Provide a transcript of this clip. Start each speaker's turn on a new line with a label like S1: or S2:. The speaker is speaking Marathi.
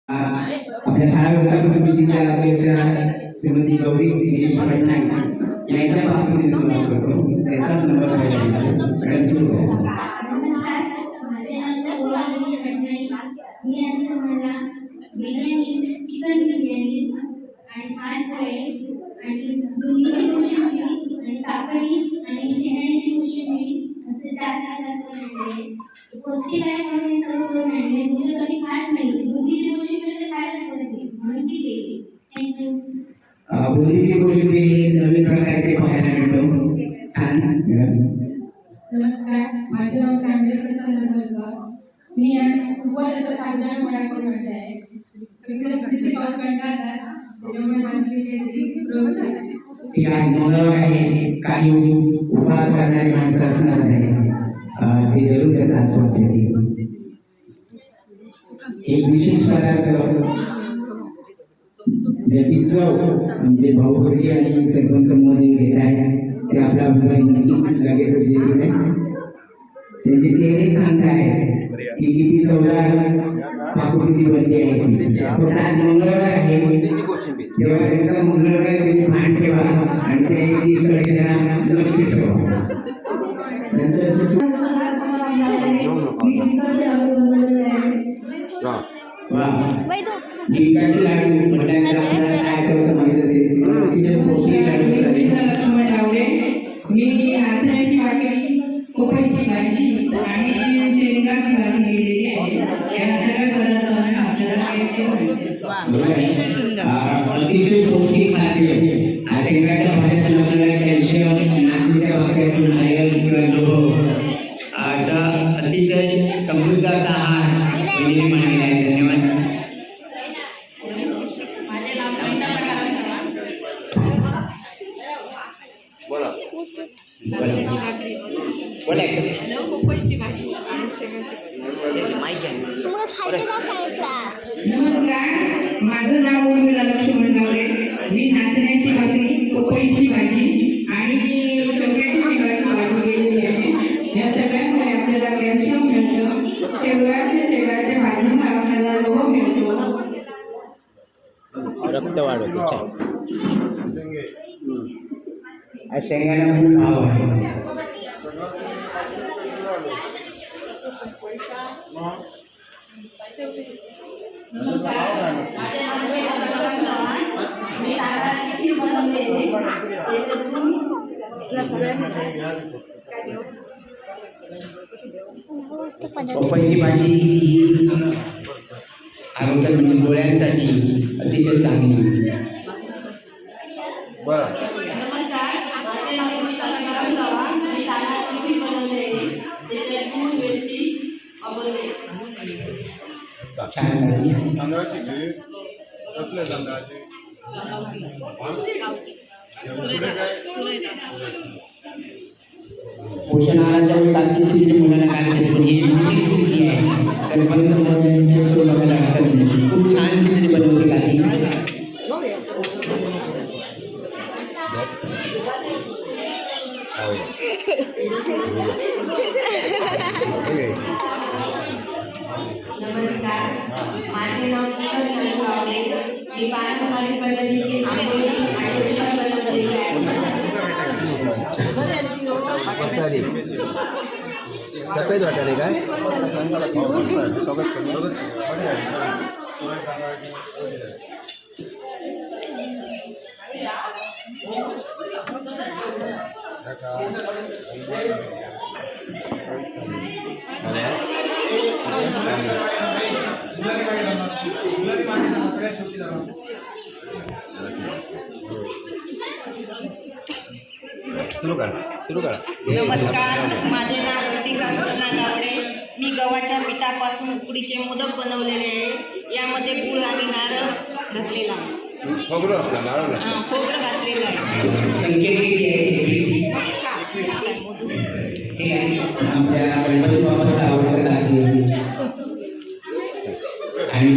S1: आपल्या शाळा व्यवस्थापन समितीच्या अध्यक्षा श्रीमती गौरी गिरीश पटनायक यांच्या बाबतीत सुरुवात करतो. त्याचाच नंबर पहिला मॅडम सुरू करा.
S2: माझे नाव गौरी गिरीश पटनायक. मी आज तुम्हाला बिर्याणी, चिकन बिर्याणी आणि भात पोळे आणि दुधीची कोशिंबीर आणि काकडी आणि शेंगदाण्याची कोशिंबीर असे 4 प्रकार बनवले. पौष्टिक आहे म्हणून मी सर्व करून आणले. मुलं कधी खात नाही. दुधीची कोशिंबीर तर खायलाच नाही म्हणून ती केली. थँक्यू.
S1: बुंदीची कोशिंबीर नवीन प्रकारचे पाहायला मिळतो. छान.
S3: नमस्कार, माझे नाव प्रांजल प्रसन्न धनगर. मी उपवासाचा साबुदाणा वडा करून आणत आहे. सगळीकडे किती पाऊस कंटाळतात, त्याच्यामुळे माझी रेसिपी प्रयोग झाली.
S1: या मुलं आहे काही उपवास करणारी माणसं असणार आहे, ते जरूर त्याचा आस्वाद घेतील. एक विशेष पदार्थ ज्याची चव म्हणजे भाऊबंदी आणि सरपंच मध्ये घेत आहे ते आपला अभिप्राय नक्कीच लगेच देत आहे. त्यांचे चेहरे सांगताय की किती चवदार पाककृती बनली आहे. फक्त आज मंगळवार आहे तेव्हा त्यांचा मंगळवार त्यांनी भान ठेवा आणि त्या एक डिशकडे त्यांना लक्ष ठेवा. नंतर डिंकाचे लाडू म्हटल्यानंतर आपल्याला काय करतं माहित असेल, तिथे पौष्टिक लाडू
S4: लक्ष्मण गावडे. मी नाचण्याची वाटी, कोकणची भाजी आणि शेंगाची भाजी केलेली आहे. या सगळ्या पदार्थांना आपल्याला खायचे पाहिजे.
S1: अतिशय पौष्टिक खाद्य. शेंगाच्या भाज्यातून आपल्याला कॅल्शियम, नाचणीच्या भाकऱ्यातून आयर्न, लोह असा अतिशय समृद्ध असा आहार पहिली मांडलेला आहे. धन्यवाद.
S4: नमस्कार, माझं नाव उर्मिला लक्ष्मण गावडे. मी नाचण्याची भाकरी, पोकळीची भाजी आणि शेवग्याची भाजी केलेली आहे. या सगळ्यामुळे आपल्याला कॅल्शियम मिळतं. शेवग्याच्या भाजीमुळे आपल्याला लोह मिळतो.
S5: रक्त वाढवतो.
S1: शेंगाला खूप भाव आहे. पपईची भाजी ही आरोग्यात म्हणजे डोळ्यांसाठी अतिशय चांगली.
S5: बरं.
S1: छान.
S6: तांदळाची खीर कसले तांदळाची पुढे काय
S1: पोषण आहाराच्या वेळी खिचडी मुलांना काय पण ही विशेष खिचडी आहे. सरपंच मध्ये बघायला हरकत नाही. खूप छान खिचडी बनवली जाते.
S7: नमस्कार, माझे नाव शीतल गावडे. मी पारंपरिक पद्धतीची आंबोळी आणि उसळ बनवलेली आहे.
S5: सफेद वाटाणे काय सुरू करा.
S7: नमस्कार, माझे नाव ऋतिका कृष्णा गावडे. मी गव्हाच्या पिठापासून उकडीचे मोदक बनवलेले आहे. यामध्ये गुळ आणि नारळ घातलेला आहे.
S5: खोबरं असतं, नारळ नसतं.
S7: खोबरं घातलेलं आहे.
S1: संकेत किती आहे? हे आमच्या गणपती बाप्पाचा आवडता आहे आणि